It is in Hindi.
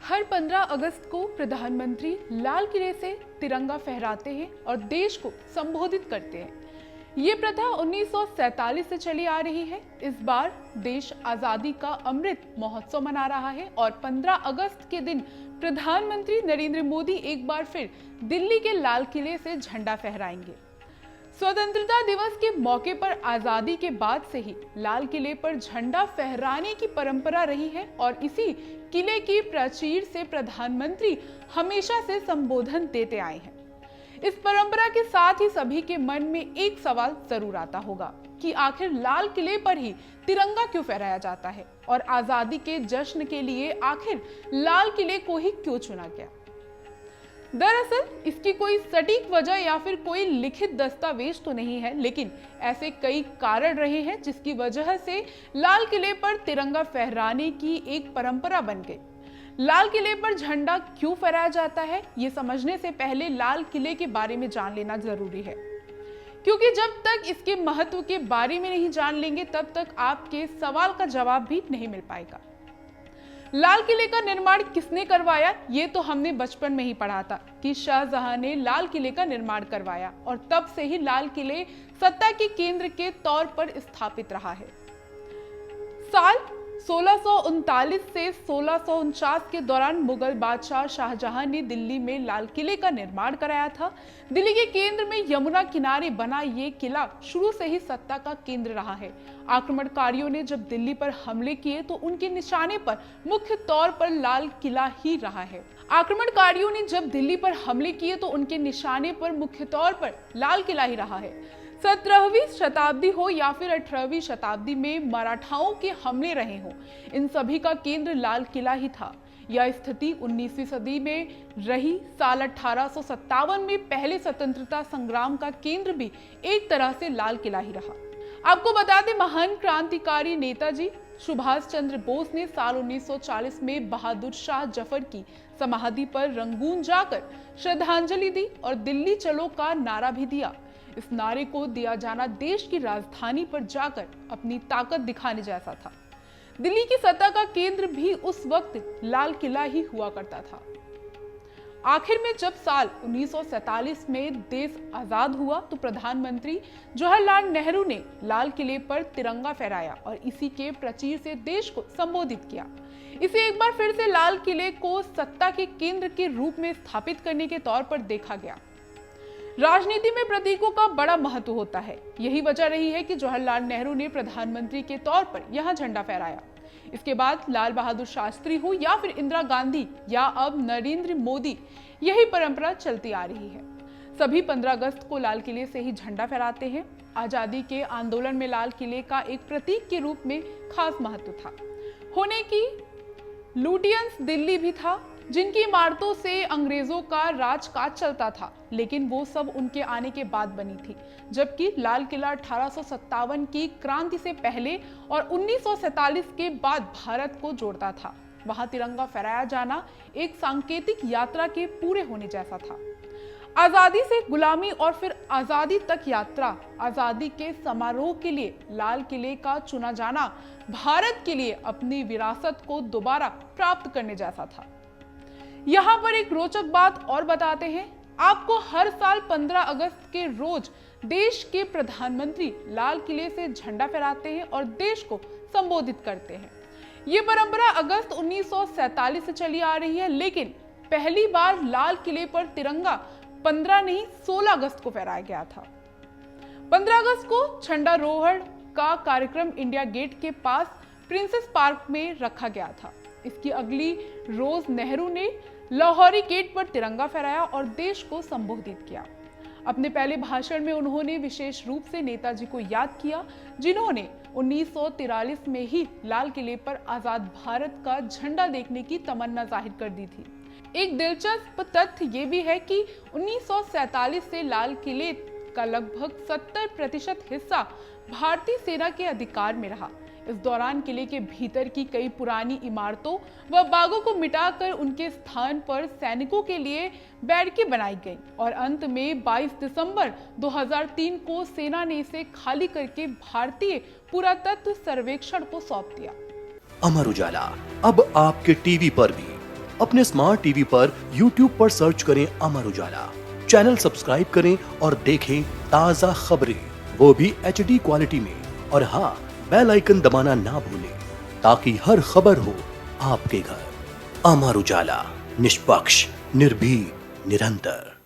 हर 15 अगस्त को प्रधानमंत्री लाल किले से तिरंगा फहराते हैं और देश को संबोधित करते हैं। ये प्रथा 1947 से चली आ रही है। इस बार देश आजादी का अमृत महोत्सव मना रहा है और 15 अगस्त के दिन प्रधानमंत्री नरेंद्र मोदी एक बार फिर दिल्ली के लाल किले से झंडा फहराएंगे। स्वतंत्रता दिवस के मौके पर आजादी के बाद से ही लाल किले पर झंडा फहराने की परंपरा रही है और इसी किले की प्राचीर से प्रधानमंत्री हमेशा से संबोधन देते आए हैं। इस परंपरा के साथ ही सभी के मन में एक सवाल जरूर आता होगा कि आखिर लाल किले पर ही तिरंगा क्यों फहराया जाता है और आजादी के जश्न के लिए आखिर लाल किले को ही क्यों चुना गया। दरअसल इसकी कोई सटीक वजह या फिर कोई लिखित दस्तावेज तो नहीं है, लेकिन ऐसे कई कारण रहे हैं जिसकी वजह से लाल किले पर तिरंगा फहराने की एक परंपरा बन गई। लाल किले पर झंडा क्यों फहराया जाता है, ये समझने से पहले लाल किले के बारे में जान लेना जरूरी है, क्योंकि जब तक इसके महत्व के बारे में नहीं जान लेंगे तब तक आपके सवाल का जवाब भी नहीं मिल पाएगा। लाल किले का निर्माण किसने करवाया, ये तो हमने बचपन में ही पढ़ा था कि शाहजहां ने लाल किले का निर्माण करवाया और तब से ही लाल किले सत्ता के केंद्र के तौर पर स्थापित रहा है। साल 1639 से 1649 के दौरान मुगल बादशाह शाहजहां ने दिल्ली में लाल किले का निर्माण कराया था। दिल्ली के केंद्र में यमुना किनारे बना ये किला शुरू से ही सत्ता का केंद्र रहा है। आक्रमणकारियों ने जब दिल्ली पर हमले किए तो उनके निशाने पर मुख्य तौर पर लाल किला ही रहा है। आक्रमणकारियों ने जब दिल्ली पर हमले किए तो उनके निशाने पर मुख्य तौर पर लाल किला ही रहा है। 17वीं शताब्दी हो या फिर 18वीं शताब्दी में मराठाओं के हमले रहे हों, इन सभी का केंद्र लाल किला ही था। यह स्थिति 19वीं सदी में रही। साल 1857 में पहले स्वतंत्रता संग्राम का केंद्र भी एक तरह से लाल किला ही रहा। आपको बता दें, महान क्रांतिकारी नेताजी सुभाष चंद्र बोस ने साल 1940 में बहादुर शाह जफर की समाधि पर रंगून जाकर श्रद्धांजलि दी और दिल्ली चलो का नारा भी दिया। इस नारे को दिया जाना देश की राजधानी पर जाकर अपनी ताकत दिखाने जैसा था। दिल्ली की सत्ता का केंद्र भी उस वक्त लाल किला ही हुआ करता था। आखिर में जब साल 1947 में देश आजाद हुआ तो प्रधानमंत्री जवाहरलाल नेहरू ने लाल किले पर तिरंगा फहराया और इसी के प्राचीर से देश को संबोधित किया। इसे एक बार फिर से लाल किले को सत्ता के केंद्र के रूप में स्थापित करने के तौर पर देखा गया। राजनीति में प्रतीकों का बड़ा महत्व होता है। यही वजह रही है कि जवाहरलाल नेहरू ने प्रधानमंत्री के तौर पर यहां झंडा फहराया। इसके बाद लाल बहादुर शास्त्री हो या फिर इंदिरा गांधी या अब नरेंद्र मोदी, यही परंपरा चलती आ रही है। सभी 15 अगस्त को लाल किले से ही झंडा फहराते हैं। आजादी के आंदोलन में लाल किले का एक प्रतीक के रूप में खास महत्व था। होने की लुटियंस दिल्ली भी था, जिनकी इमारतों से अंग्रेजों का राजकाज चलता था, लेकिन वो सब उनके आने के बाद बनी थी। जबकि लाल किला 1857 की क्रांति से पहले और 1947 के बाद भारत को जोड़ता था। वहां तिरंगा फहराया जाना एक सांकेतिक यात्रा के पूरे होने जैसा था। आजादी से गुलामी और फिर आजादी तक यात्रा, आजादी के समारोह के लिए लाल किले का चुना जाना भारत के लिए अपनी विरासत को दोबारा प्राप्त करने जैसा था। यहाँ पर एक रोचक बात और बताते हैं आपको। हर साल 15 अगस्त के रोज देश के प्रधानमंत्री लाल किले से झंडा फहराते हैं और देश को संबोधित करते हैं। ये परंपरा अगस्त 1947 से चली आ रही है, लेकिन पहली बार लाल किले पर तिरंगा 15 नहीं 16 अगस्त को फहराया गया था। 15 अगस्त को झंडारोहण का कार्यक्रम इंडिया गेट के पास प्रिंसेस पार्क में रखा गया था। इसकी अगली रोज नेहरू ने लाहौरी गेट पर तिरंगा फहराया और देश को संबोधित किया। अपने पहले भाषण में उन्होंने विशेष रूप से नेताजी को याद किया, जिन्होंने 1943 में ही लाल किले पर आजाद भारत का झंडा देखने की तमन्ना जाहिर कर दी थी। एक दिलचस्प तथ्य ये भी है कि 1947 से लाल किले का लगभग 70% हिस्सा भारतीय सेना के अधिकार में रहा। इस दौरान किले के भीतर की कई पुरानी इमारतों व बागों को मिटाकर उनके स्थान पर सैनिकों के लिए बैरकें बनाई गई और अंत में 22 दिसंबर 2003 को सेना ने इसे खाली करके भारतीय पुरातत्व सर्वेक्षण को सौंप दिया। अमर उजाला अब आपके टीवी पर भी अपने स्मार्ट टीवी पर YouTube पर सर्च करें अमर उजाला, चैनल सब्सक्राइब करें और देखें ताजा खबरें, वो भी HD क्वालिटी में। और हाँ, बेल आइकन दबाना ना भूलें ताकि हर खबर हो आपके घर। अमर उजाला, निष्पक्ष, निर्भीक, निरंतर।